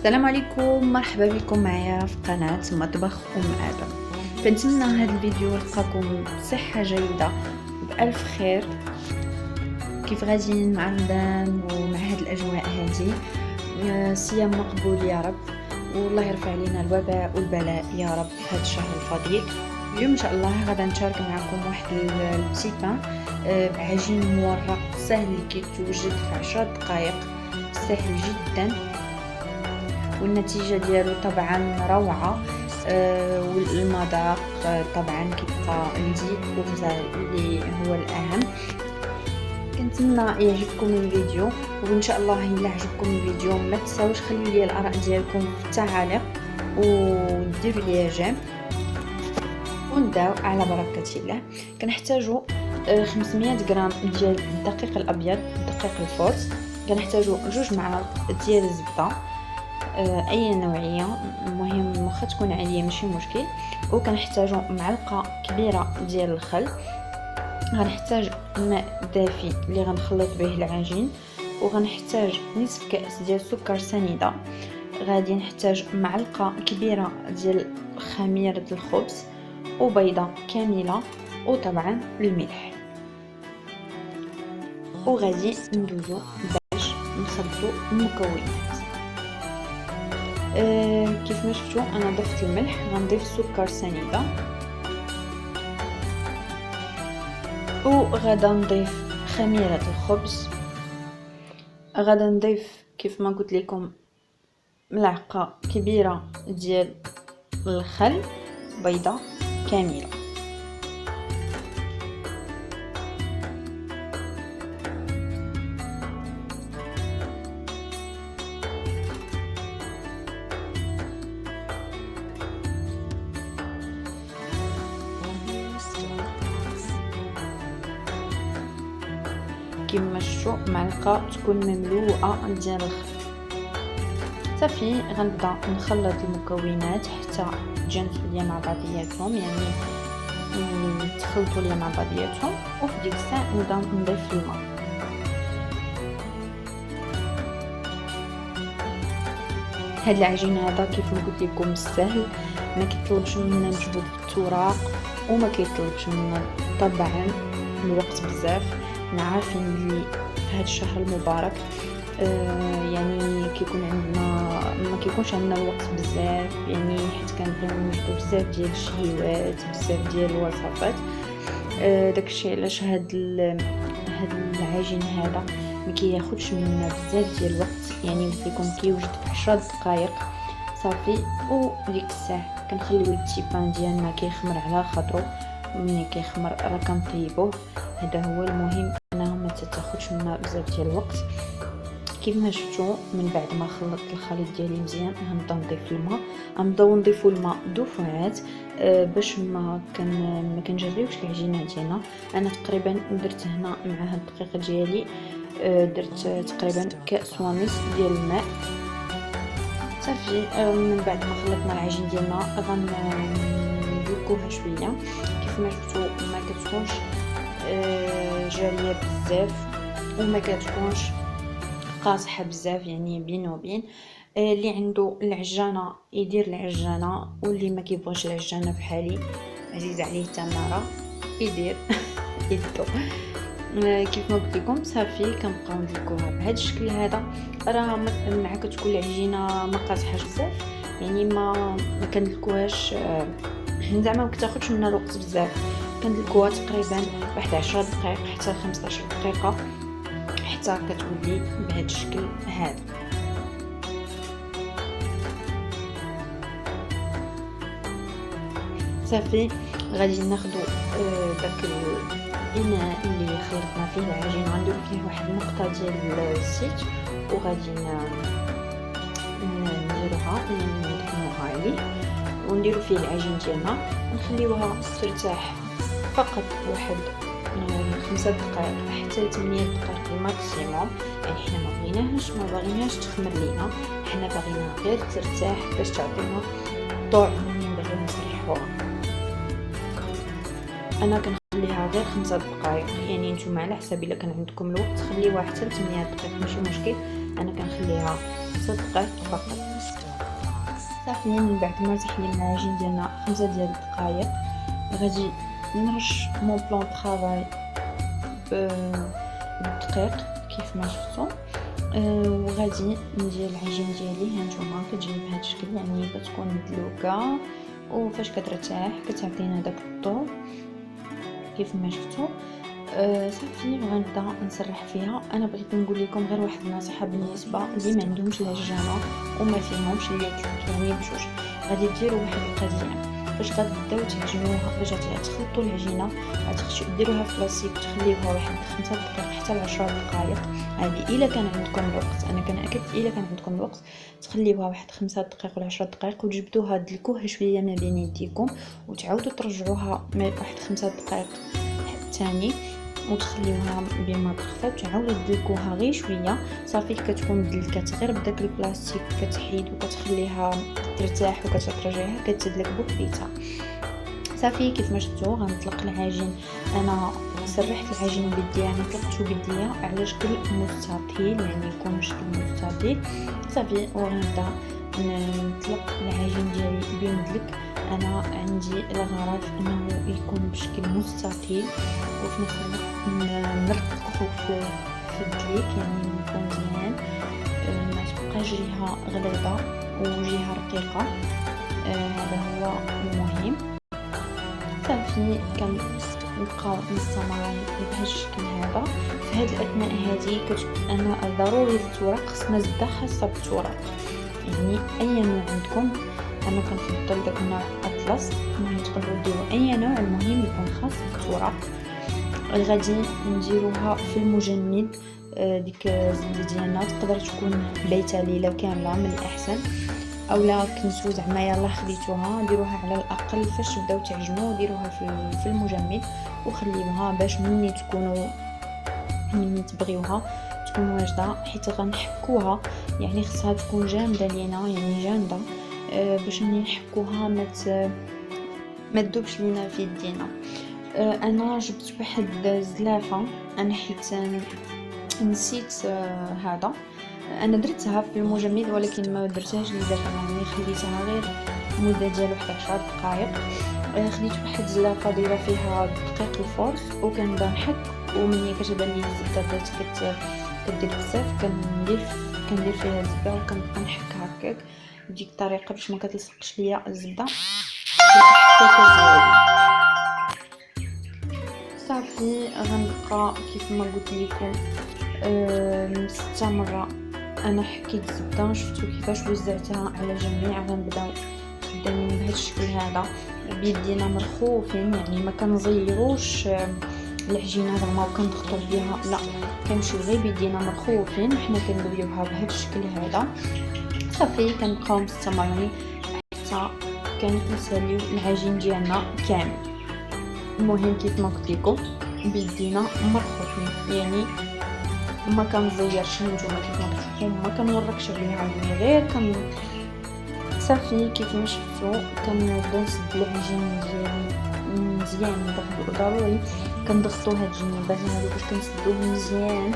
السلام عليكم، مرحبا بكم معايا في قناة مطبخ ادم. كنتمنى هذا الفيديو يلقاكم بصحه جيده وبالف خير. كيف غاديين مع رمضان ومع هاد الاجواء هذه؟ صيام مقبول يا رب، والله يرفع علينا الوباء والبلاء يا رب في هذا الشهر الفضيل. اليوم ان شاء الله غادا نشارك معكم واحد البتي بان بعجين مورق سهل اللي كيتوجد في 10 دقائق، سهل جدا والنتيجة ديالو طبعا روعة. والمذاق طبعا كيبقى لذيذ وغزال اللي هو الأهم. كنتمنى يعجبكم الفيديو، وان شاء الله الا عجبكم الفيديو ما تنساوش خليو لي الاراء ديالكم في التعاليق وديروا لي جيم. ونبداو على بركه الله. كنحتاجوا 500 غرام ديال الدقيق الابيض، دقيق الفوت. كنحتاجوا 2 معالق ديال الزبده اي نوعيه، المهم واخا تكون عاليه ماشي مشكل. وكنحتاجوا معلقه كبيره ديال الخل. غنحتاج ماء دافي اللي غنخلط به العجين، وغنحتاج نصف كاس ديال السكر سنيده. غادي نحتاج معلقه كبيره ديال خميره الخبز وبيضه كامله وطبعا الملح. وغادي ندوزو باش نخلطوا المكونات. كيف ما شفتوا انا ضفت الملح، غنضيف السكر سنيده، وغادا نضيف خميره الخبز. غادا نضيف كيف ما قلت لكم ملعقه كبيره ديال الخل، بيضه كامله. كما شفتوا معلقه تكون مملوءه ديال الخل. صافي غنبدا نخلط المكونات حتى تجانسوا ليا مع بعضياتهم، يعني يتخلطوا ليا مع بعضياتهم. وفي ديك الساعه نبدا نضيف الماء. هاد العجين هذا كيف ما قلت لكم سهل، ما كيطلبش منا مجهود في التوراق، وما كيطلبش منا طبعا الوقت بزاف. عارفين بلي في هذا الشهر المبارك يعني كيكون عندنا ما كيكونش عندنا الوقت بزاف، يعني حيت كنبغيو نوجدوا بزاف ديال الشهيوات، بزاف ديال الوصفات. داكشي علاش هاد العجين هذا ما كياخذش منا بزاف ديال الوقت، يعني كيكون كيوجد في 10 دقائق صافي. وديك الساعه كنخليو التيبان ديالنا كيخمر على خاطرو. ملي كيخمر راه كنطيبوه، هذا هو المهم، انه ما تاخذش منا بزاف ديال الوقت. كيف ما شفتوا من بعد ما خلطت الخليط ديالي مزيان غنبدا نضيف الماء. غنبداو نضيفوا الماء دفعات باش ما كنجريوش العجينه ديالنا. انا تقريبا درت هنا مع هاد الدقيق ديالي درت تقريبا كاس ونص ديال الماء. صافي من بعد ما خلطنا العجين ديالنا غندلكوها شويه. كيف ما شفتوا ما كتكونش جاريه بزاف وما كتكونش قاصحه بزاف، يعني بين وبين. اللي عنده العجانه يدير العجانه، واللي ما كيبغيش العجانه بحالي عزيز عليه التماره يدير يدو. كيف ما قلت لكم صافي كنبقاو ندلكوها بهذا الشكل هذا. راه مع كتكون العجينه ما قاصحاش بزاف، يعني ما كندلكوهاش زعما ما كتاخذش منا الوقت بزاف. كندلكوها تقريبا واحد 10 دقائق حتى 15 دقيقه حتى كتولي بهذا الشكل هذا. صافي غادي ناخذ داك الاناء اللي خلطنا فيه العجين، غنديرو فيه واحد النقطه ديال الزيت، وغادي نديروها ندهنوها عليه، ونديرو فيه العجين ديالنا. نخليوها ترتاح فقط واحد 5 دقائق حتى 8 دقائق الماكسيموم. يعني حنا ما بغيناش تخمر لينا، حنا باغينا غير ترتاح باش تعطينا طعم اللي نبغيو نصلحوها. انا كنخليها غير 5 دقائق، يعني نتوما على حسب الا كان عندكم الوقت خليوها حتى 8 دقائق ماشي مشكل. انا كنخليها 5 دقائق فقط. صافي من بعد ما ارتاح لي العجين ديالنا 5 ديال الدقائق، غادي نرش مون بلون طرافاي بالدقيق كيف ما شفتوا. وغادي ندير العجين ديالي. هانتوما كتجي بهذا الشكل، يعني كتكون مدلوكه وفاش كترتاح كتعطينا داك الضوء كيف ما شفتوا. صافي غنبدا نسرح فيها. انا بغيت نقول لكم غير واحد النصيحه بالنسبه اللي ما عندهمش العجانه وما فيهمش اللي يعني بجوج، غادي ديروا واحد القضيه فاش غتبداو تعجنوها، باش تخلطوا العجينه ديروها في بلاصيك تخليوها واحد 5 دقائق حتى ل 10 دقائق. هذه الا كان عندكم الوقت، انا كنأكد الا كان عندكم الوقت تخليوها واحد 5 دقائق ولا 10 دقائق وتجبدوها تدلكوها شويه ما بين يديكم وتعاودوا ترجعوها واحد 5 دقائق ثاني وتخليوها بما تخفى وتعاودوا تدلكوها غير شويه. صافي كتكون دلكات غير بداك البلاستيك كتحيد وكتخليها ترتاح وكترجعها كتدلك بوحديتها. صافي كيف ما شفتوا غنطلق العجين. انا سرحت العجين بيديا، انا طلقته بيديا على شكل مستطيل، يعني يكون شكل مستطيل. صافي وغنبدا نطلق العجين ديالي بمدلك. انا عندي الغرض انه يكون بشكل مستطيل وفي نفس الوقت نرققه في الدليك، يعني يكون مزيان ما تبقاش جهه غليظه وجهه رقيقه. هذا هو المهم. صافي كنبقاو نستمر بهذا الشكل هذا. في هذه الاثناء هذه انا ضروري التوراق خصنا زبده خاصه بالتوراق، يعني اي نوع عندكم. انا كنفضل داك النوع اطلس، تقدروا ديروا اي نوع، المهم يكون خاص بالتوراق. غادي نديروها في المجمد. ديك الزبده ديالنا تقدر تكون بيته ليله كامله من الاحسن، اولا كنسو زعما يلاه خديتوها ديروها على الاقل فاش تبداو تعجنوا ديروها في المجمد وخليوها باش مني تبغيوها تكون واجده، حيت غنحكوها يعني خصها تكون جامده لينا، يعني جامده باش مني نحكوها ما تذوبش لينا في يدينا. انا جبت واحد الزلافه، انا حيت نسيت هذا، انا درتها في المجمد ولكن ما درتهاش للزلافه، يعني خليتها غير مده ديال واحد 10 دقائق. خديت واحد الزلافه دايره فيها دقيق الفورس وكنبدا نحك، ومني كتبان لي الزبده بدات كدير بزاف كندير فيها الزبده وكنبقى نحك هكاك بديك الطريقه باش ما كتلصقش ليا الزبده في الحكاكه ديالي. صافي غنبقى كيف ما قلت لكم مستمره. انا حكيت الزبده شفتوا كيفاش وزعتها على جميع. غنبداو خدامين بهذا الشكل هذا بيدينا مرخوفين، يعني ما كنزيروش العجينه زعما وكنضغطوا بها، لا كنمشيو غير بيدينا مرخوفين حنا كندويوها بهذا الشكل هذا. صافي كنبقاو مستمرين حتى كنساليو العجين ديالنا كامل. المهم كيف ما قلت لكم بيدينا مرخوفين، يعني ما كنزيرش نتوما كيف ما كتشوفوا، ما كنوركش عليها غير صافي كيف ما شفتوا كنبدا نسد العجين ديالي مزيان. ضروري كنضغطوا هاد الجنيبات هادو باش كنسدوه مزيان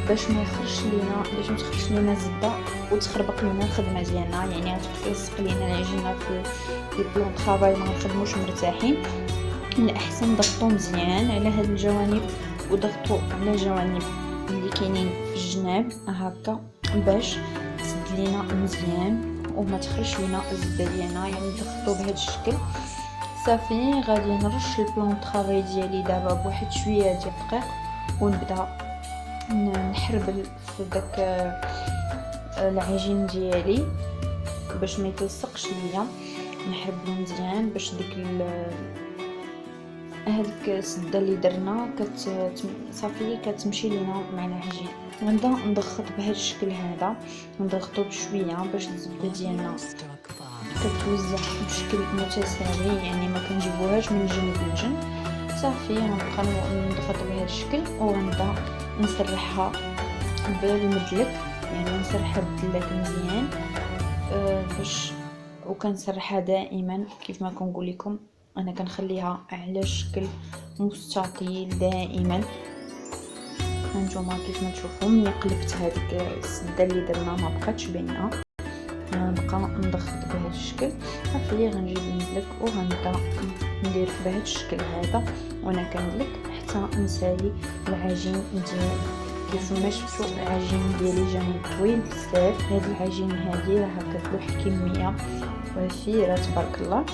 باش ما يخرجش لينا، باش ما تخرجش لينا الزبده وتخربق لينا الخدمه ديالنا، يعني غتلصق لينا العجينه في بلون طرافاي ما غنخدموش مرتاحين. الاحسن ضغطوا مزيان على هاد الجوانب وضغطوا على الجوانب اللي كاينين في الجناب هكا باش تسد لينا مزيان وما تخرجش لينا الزبده ديالنا، يعني ضغطوا بهذا الشكل. صافي غادي نرش البلون طرافاي ديالي دابا بواحد شويه ديال الدقيق ونبدا نحربل في داك العجين ديالي باش ما يتلصقش ليا. نحربلو مزيان باش ديك هذيك السده اللي درنا صافي كتمشي لينا مع العجين. غنبدا نضغط بهذا الشكل هذا، نضغطو بشويه باش الزبده ديالنا كتوزع بشكل متساوي، يعني ما كنجيبوهاش من جنب لجنب. صافي غنبقى نضغط بهذا الشكل وغنبدا نسرحها بالمدلك، يعني نسرحها بالدلاك مزيان باش وكنسرحها دائما كيف ما كنقول لكم انا كنخليها على شكل مستطيل دائما. هانتوما كيف ما تشوفوا ملي قلبت هذيك السده اللي درنا ما بقاتش باينه، غنبقى نضغط بهذا الشكل صافي. غنجيب المدلك وغنبدا ندير بهذا الشكل هذا وانا كندلك حتى نسالي العجين ديالي. كيف ما شفتوا العجين ديالي جاني طويل بزاف. هاد العجين هادي راه كتلوح كميه وفيره تبارك الله،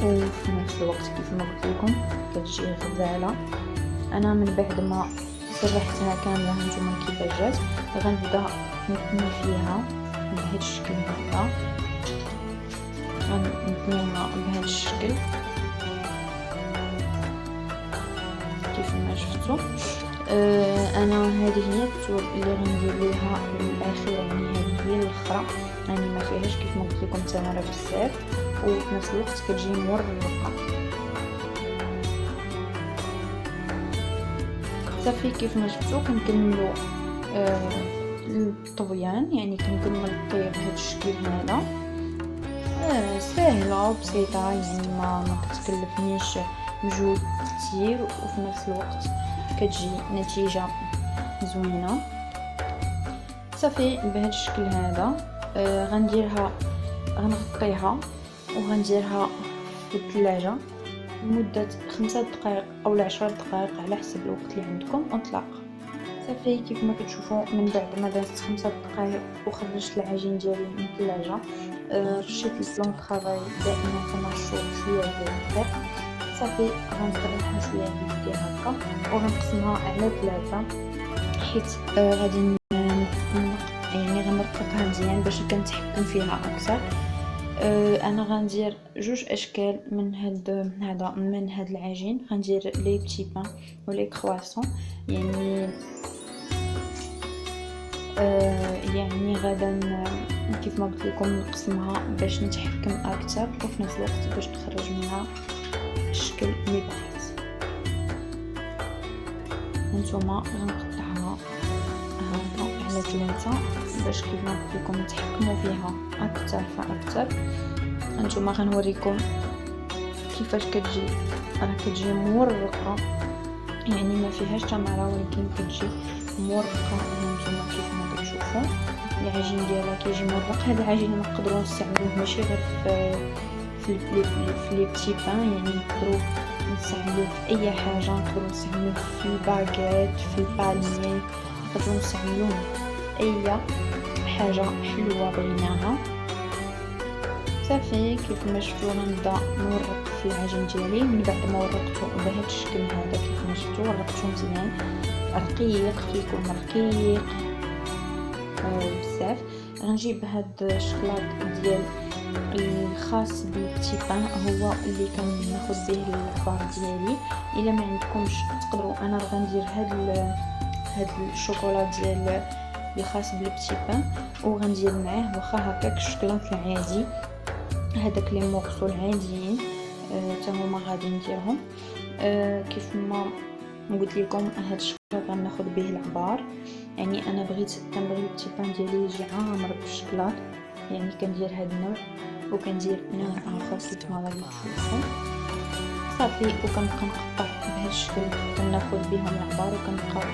وفي نفس الوقت كيف ما قلت لكم كتجي غزاله. انا من بعد ما سرحتها كامله هانتوما كيفاش جات غنبدا نثني فيها بهذا الشكل هذا، غنثنيها بهذا الشكل كيف ما شفتوا. انا هذه هي الطول اللي غندير ليها الاخيره، يعني هذه هي الاخرى، يعني ما فيهاش كيف ما قلت لكم تماره بزاف، وفي نفس الوقت كتجي مرقه صافي. كيف ما شفتوا كنكملوا الطبيان، يعني كنكمل الطيب بهذا الشكل هذا. سهله وبسيطه، يعني ما كتكلفنيش مجهود كثير، وفي نفس الوقت كتجي نتيجه زوينه صافي. بهذا الشكل هذا غنديرها، غنغطيها وغنديرها في الثلاجه لمده 5 دقائق او 10 دقائق على حسب الوقت اللي عندكم اطلاق صافي. كيف ما كتشوفوا من بعد ما دازت 5 دقائق وخرجت العجين ديالي من الثلاجه، رشيت البلون طرافاي دائما كنرشو شويه ديال الدقيق صافي. غنطرحها شويه بيدي هكا وغنقسمها على 3 حيت غادي يعني غنرققها مزيان باش كنتحكم فيها اكثر. انا غندير 2 اشكال من هاد العجين. غندير لي بتي بان ولي كرواسون، يعني غدا كيف ما قلت لكم نقسمها باش نتحكم اكثر، وفي نفس الوقت باش نخرج منها الشكل اللي بغيت. هانتوما غنقطعها هكا على 3 باش كيف ما قلت لكم نتحكموا فيها اكثر فاكثر. هانتوما غنوريكم كيفاش كتجي، راه كتجي مرقه، يعني ما فيهاش تماره ولكن كتجي مرقه. هانتوما كيف ما كتشوفوا العجين ديالها كيجي مرق. هذا العجين نقدروا نستعملوه ماشي غير في لي بتي بان، يعني نقدروا نستعملوه في اي حاجه، نقدروا نستعملوه في الباغيت في البالمي، نقدروا نستعملوه في اي حاجه حلوه بغيناها صافي. كيف ما شفتوا غنبدا نورق في العجين ديالي. من بعد ما ورقته بهذا الشكل هذا كيف ما شفتوا ورقته مزيان رقيق، كيكون رقيق بزاف. غنجيب هاد الشكلاط ديال الخاص بالبتي بان، هو اللي كناخذ به الكبار ديالي. الا ما عندكمش تقدروا، انا غندير هاد الشوكولا ديال اللي خاص بالبتي بان وغندير معاه واخا هكاك الشوكولاط العادي، هذاك لي مورسو العاديين حتى هما غادي نديرهم. كيف ما قلت لكم هاد الشوكولاط غناخذ به العبار، يعني انا كنبغي البتي بان ديالي يجي عامر بالشوكولاط، يعني كندير هاد النوع وكندير نوع اخر كيف ما غادي تشوفوا صافي. وكنبقى نقطع بهذا الشكل، كناخذ بهم العبار وكنبقى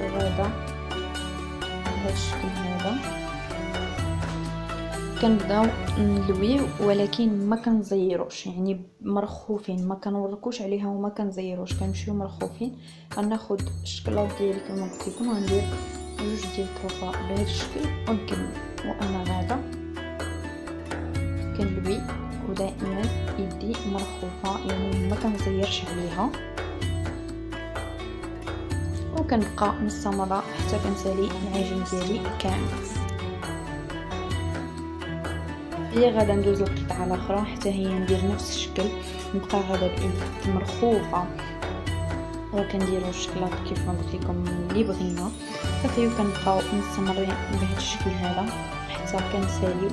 غادا بهذا الشكل هذا. كنبداو نلويو ولكن ما كنزيروش، يعني مرخوفين، ما كنوركوش عليها وما كنزيروش، كنمشيو مرخوفين. غناخذ الشكلاط ديالي كما قلت لكم، غندير 2 ديال الطرفه بهذا الشكل ونكمل. وانا غادا كنلوي ودائما يدي مرخوفه، يعني ما كنزيرش عليها، وكنبقى مستمره حتى كنسالي العجين ديالي كامل. هي غادا ندوز للقطعه الاخرى حتى هي ندير نفس الشكل، نبقى غادا بايد مرخوفه وكنديروا الشكلاط كيف ما قلت لكم اللي بغينا صافي. وكنبقاو مستمرين بهذا الشكل هذا حتى كنساليو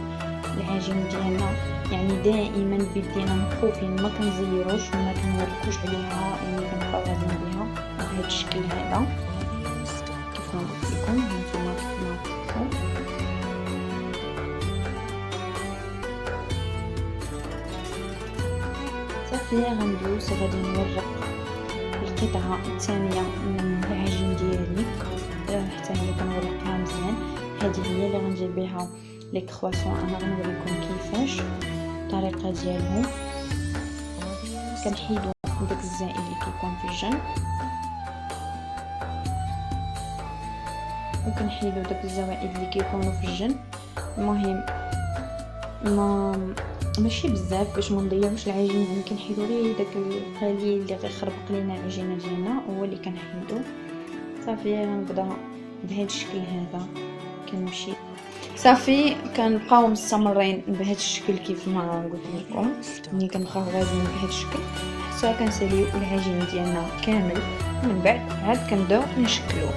العجين ديالنا، يعني دائما بيدينا مخوفين، ما كنزيروش وما كنوركوش عليها، يعني كنبقاو غاديين بها بهذا الشكل هذا كيف ما قلت لكم. هانتوما كيف ما تشوفوا صافي غندوز غادي نورق القطعة الثانية من العجين ديالي حتى هي كنغلقها مزيان. هذه هي اللي غندير بها لي كرواسون. انا غنوريكم كيفاش الطريقه ديالهم. كنحيدو داك الزائد اللي كيكون في الجنب، وكنحيدو داك الزوائد اللي كيكونوا في الجنب. المهم ماشي بزاف باش ما نضيعوش العجين، يعني كنحيدو غير داك القليل اللي غيخربق لينا العجينه ديالنا هو اللي كنحيدو. صافي غنبدا بهذا الشكل هذا. كنمشي صافي كنبقاو مستمرين بهذا الشكل كيف ما قلت لكم، ملي كنبقاو غاديين بهذا الشكل حتى كنساليو العجين ديالنا كامل. من بعد عاد كنبداو نشكلوه.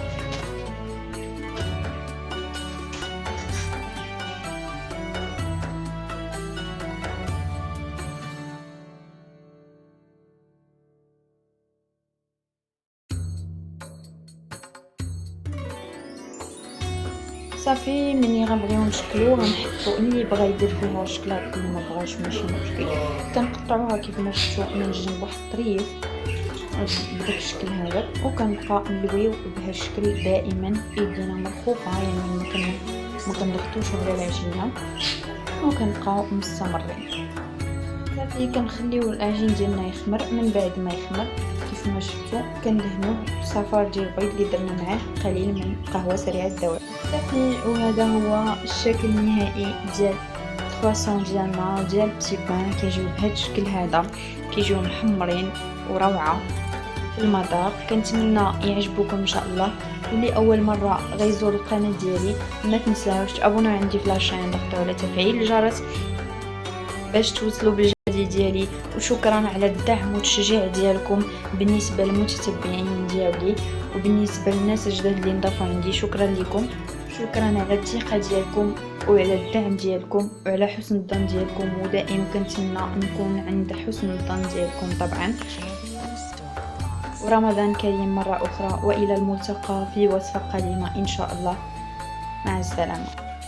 صافي ملي غنبغيو نشكلو غنحطو اللي بغا يدير فيها شكلاط اللي ما بغاش ماشي مشكل. كنقطعوها كيف ما شفتوا من الجنب واحد الطريف بداك الشكل هذا، وكنبقى نلويو بهذا الشكل دائما يدينا مرخوفه، يعني ما كنضغطوش على العجينه وكنبقاو مستمرين. صافي كنخليو العجين ديالنا يخمر. من بعد ما يخمر كيف ما شفتوا كندهنوه بصفار ديال البيض اللي درنا معاه قليل من قهوه سريعه الذوب. صافي وهذا هو الشكل النهائي ديال الكرواسون ديالنا ديال بتي بان. كيجيو بهذا الشكل هذا، كيجيو محمرين وروعه في المذاق. كنتمنى يعجبوكم ان شاء الله. واللي اول مره غيزور القناه ديالي ما تنساوش تابوناو عندي في لاشين، ضغطوا على تفعيل الجرس باش توصلوا بالجديد ديالي. وشكرا على الدعم والتشجيع ديالكم بالنسبه للمتتبعين ديالي، وبالنسبه للناس الجداد اللي انضافوا عندي شكرا لكم. شكرا على الثقه ديالكم وعلى الدعم ديالكم وعلى حسن الظن ديالكم، ودائما كنتمنى نكون عند حسن الظن ديالكم طبعا. ورمضان كريم مره اخرى، والى الملتقى في وصفه قادمه ان شاء الله. مع السلامه.